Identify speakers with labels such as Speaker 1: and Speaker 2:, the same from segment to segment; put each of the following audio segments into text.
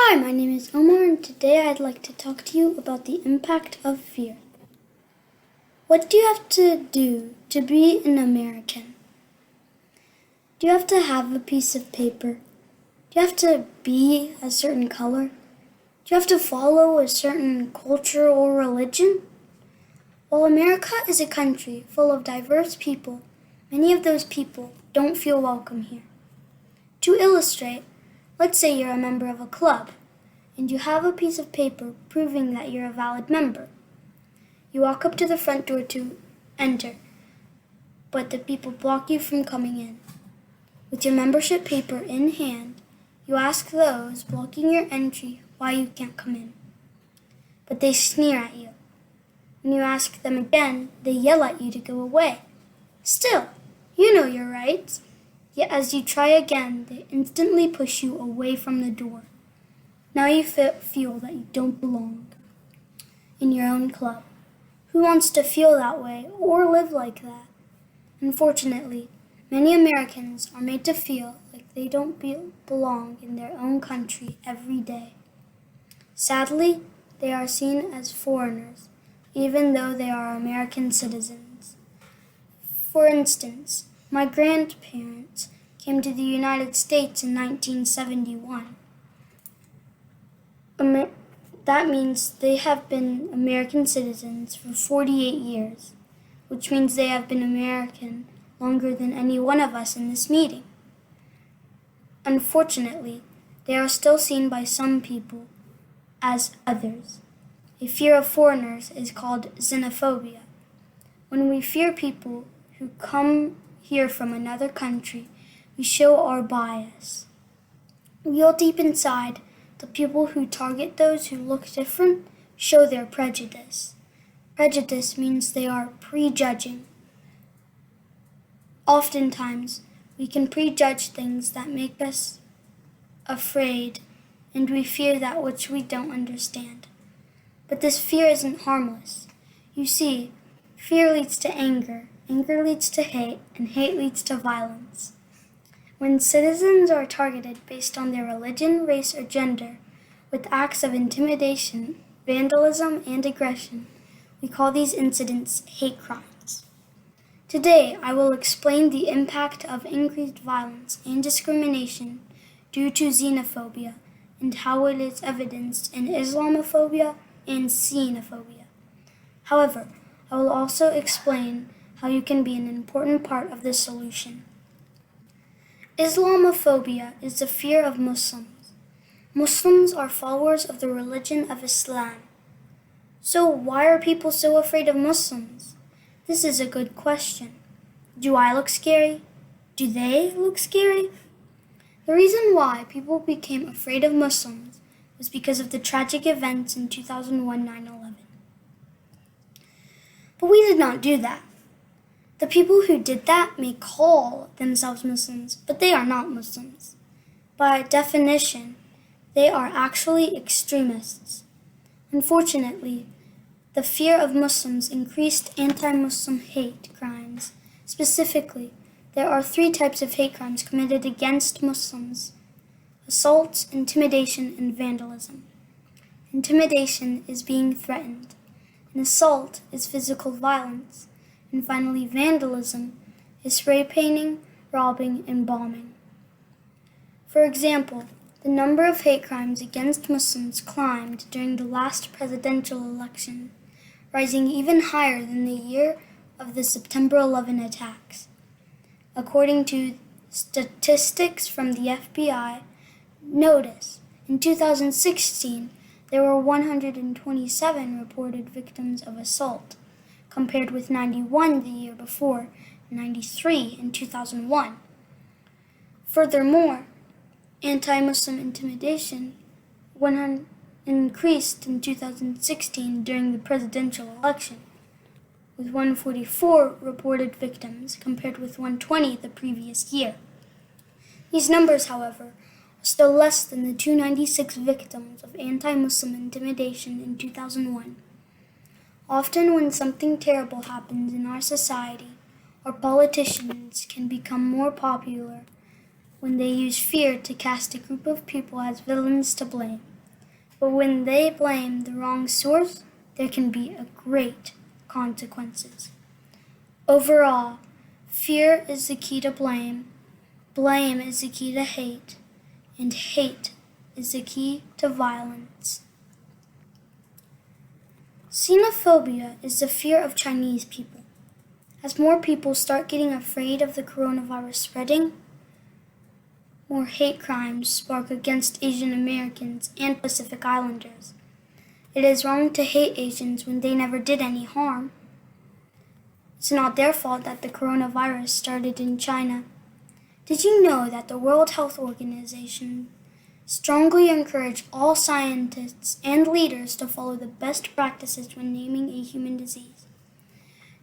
Speaker 1: Hi, my name is Omar, and today I'd like to talk to you about the impact of fear. What do you have to do to be an American? Do you have to have a piece of paper? Do you have to be a certain color? Do you have to follow a certain culture or religion? While America is a country full of diverse people, many of those people don't feel welcome here. To illustrate, let's say you're a member of a club, and you have a piece of paper proving that you're a valid member. You walk up to the front door to enter, but the people block you from coming in. With your membership paper in hand, you ask those blocking your entry why you can't come in. But they sneer at you. When you ask them again, they yell at you to go away. Still, you know your rights. Yet as you try again, they instantly push you away from the door. Now you feel that you don't belong in your own club. Who wants to feel that way or live like that? Unfortunately, many Americans are made to feel like they don't belong in their own country every day. Sadly, they are seen as foreigners, even though they are American citizens. For instance, my grandparents came to the United States in 1971. That means they have been American citizens for 48 years, which means they have been American longer than any one of us in this meeting. Unfortunately, they are still seen by some people as others. A fear of foreigners is called xenophobia. When we fear people who come here from another country, we show our bias. Real deep inside, the people who target those who look different show their prejudice. Prejudice means they are prejudging. Oftentimes, we can prejudge things that make us afraid, and we fear that which we don't understand. But this fear isn't harmless. You see, fear leads to anger, anger leads to hate, and hate leads to violence. When citizens are targeted based on their religion, race, or gender, with acts of intimidation, vandalism, and aggression, we call these incidents hate crimes. Today, I will explain the impact of increased violence and discrimination due to xenophobia and how it is evidenced in Islamophobia and sinophobia. However, I will also explain how you can be an important part of the solution. Islamophobia is the fear of Muslims. Muslims are followers of the religion of Islam. So why are people so afraid of Muslims? This is a good question. Do I look scary? Do they look scary? The reason why people became afraid of Muslims was because of the tragic events in 2001 9/11. But we did not do that. The people who did that may call themselves Muslims, but they are not Muslims. By definition, they are actually extremists. Unfortunately, the fear of Muslims increased anti-Muslim hate crimes. Specifically, there are 3 types of hate crimes committed against Muslims: assault, intimidation, and vandalism. Intimidation is being threatened. An assault is physical violence. And finally, vandalism is spray painting, robbing, and bombing. For example, the number of hate crimes against Muslims climbed during the last presidential election, rising even higher than the year of the September 11 attacks. According to statistics from the FBI, notice, in 2016, there were 127 reported victims of assault, compared with 91 the year before, and 93 in 2001. Furthermore, anti-Muslim intimidation increased in 2016 during the presidential election, with 144 reported victims compared with 120 the previous year. These numbers, however, are still less than the 296 victims of anti-Muslim intimidation in 2001. Often when something terrible happens in our society, our politicians can become more popular when they use fear to cast a group of people as villains to blame. But when they blame the wrong source, there can be great consequences. Overall, fear is the key to blame is the key to hate, and hate is the key to violence. Xenophobia is the fear of Chinese people. As more people start getting afraid of the coronavirus spreading, more hate crimes spark against Asian Americans and Pacific Islanders. It is wrong to hate Asians when they never did any harm. It's not their fault that the coronavirus started in China. Did you know that the World Health Organization strongly encouraged all scientists and leaders to follow the best practices when naming a human disease?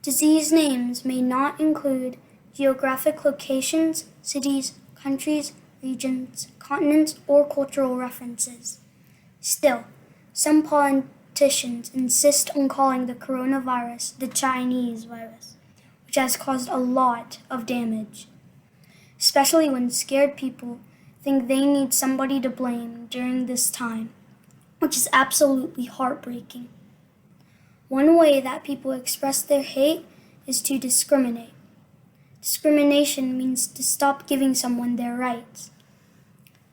Speaker 1: Disease names may not include geographic locations, cities, countries, regions, continents, or cultural references. Still, some politicians insist on calling the coronavirus the Chinese virus, which has caused a lot of damage, especially when scared people think they need somebody to blame during this time, which is absolutely heartbreaking. One way that people express their hate is to discriminate. Discrimination means to stop giving someone their rights.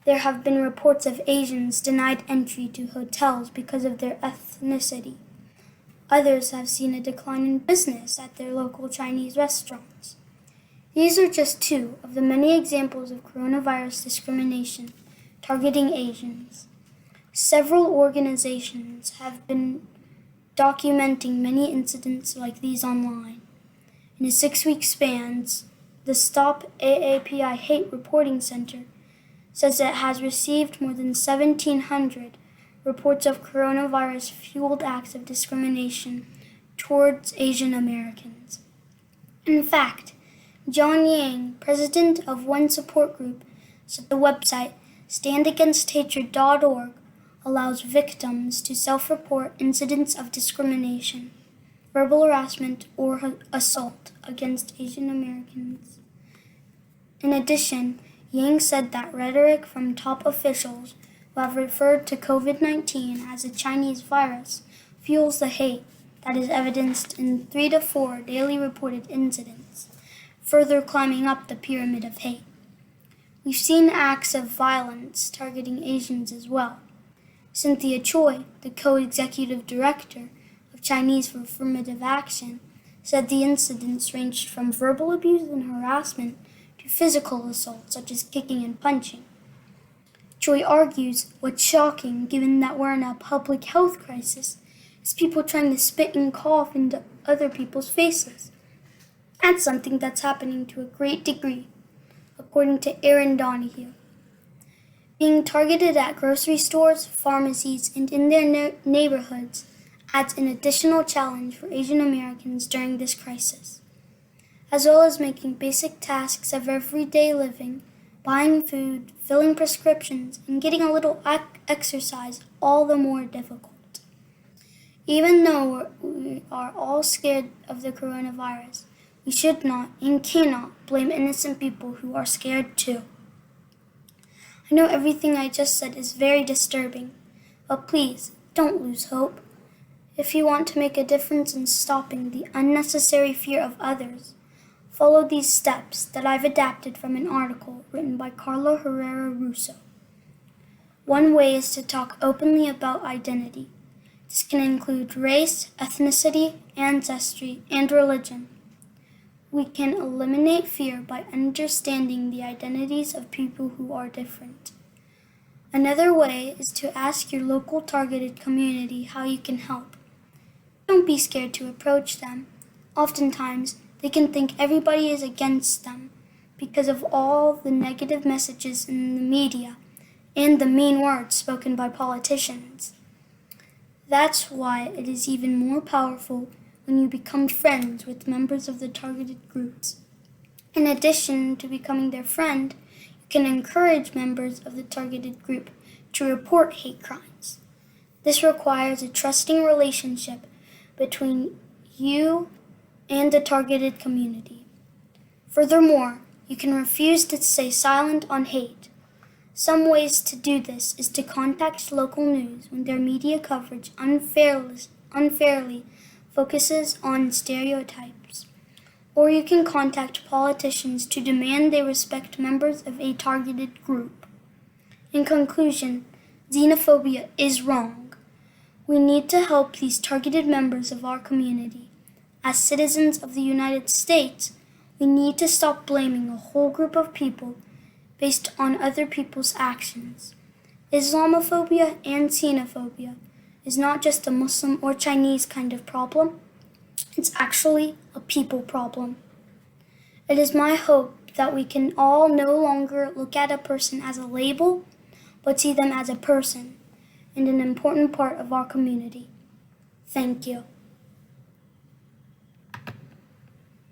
Speaker 1: There have been reports of Asians denied entry to hotels because of their ethnicity. Others have seen a decline in business at their local Chinese restaurants. These are just two of the many examples of coronavirus discrimination targeting Asians. Several organizations have been documenting many incidents like these online. In a 6-week span, the Stop AAPI Hate Reporting Center says it has received more than 1,700 reports of coronavirus-fueled acts of discrimination towards Asian Americans. In fact, John Yang, president of one support group, said the website standagainsthatred.org allows victims to self-report incidents of discrimination, verbal harassment, or assault against Asian Americans. In addition, Yang said that rhetoric from top officials who have referred to COVID-19 as a Chinese virus fuels the hate that is evidenced in 3 to 4 daily reported incidents, further climbing up the pyramid of hate. We've seen acts of violence targeting Asians as well. Cynthia Choi, the co-executive director of Chinese for Affirmative Action, said the incidents ranged from verbal abuse and harassment to physical assault, such as kicking and punching. Choi argues what's shocking, given that we're in a public health crisis, is people trying to spit and cough into other people's faces. That's something that's happening to a great degree, according to Aaron Donahue. Being targeted at grocery stores, pharmacies, and in their neighborhoods adds an additional challenge for Asian Americans during this crisis, as well as making basic tasks of everyday living, buying food, filling prescriptions, and getting a little exercise all the more difficult. Even though we are all scared of the coronavirus, we should not and cannot blame innocent people who are scared too. I know everything I just said is very disturbing, but please don't lose hope. If you want to make a difference in stopping the unnecessary fear of others, follow these steps that I've adapted from an article written by Carla Herrera Russo. One way is to talk openly about identity. This can include race, ethnicity, ancestry, and religion. We can eliminate fear by understanding the identities of people who are different. Another way is to ask your local targeted community how you can help. Don't be scared to approach them. Oftentimes, they can think everybody is against them because of all the negative messages in the media and the mean words spoken by politicians. That's why it is even more powerful when you become friends with members of the targeted groups. In addition to becoming their friend, you can encourage members of the targeted group to report hate crimes. This requires a trusting relationship between you and the targeted community. Furthermore, you can refuse to stay silent on hate. Some ways to do this is to contact local news when their media coverage unfairly focuses on stereotypes. Or you can contact politicians to demand they respect members of a targeted group. In conclusion, xenophobia is wrong. We need to help these targeted members of our community. As citizens of the United States, we need to stop blaming a whole group of people based on other people's actions. Islamophobia and xenophobia is not just a Muslim or Chinese kind of problem. It's actually a people problem. It is my hope that we can all no longer look at a person as a label, but see them as a person and an important part of our community. Thank you.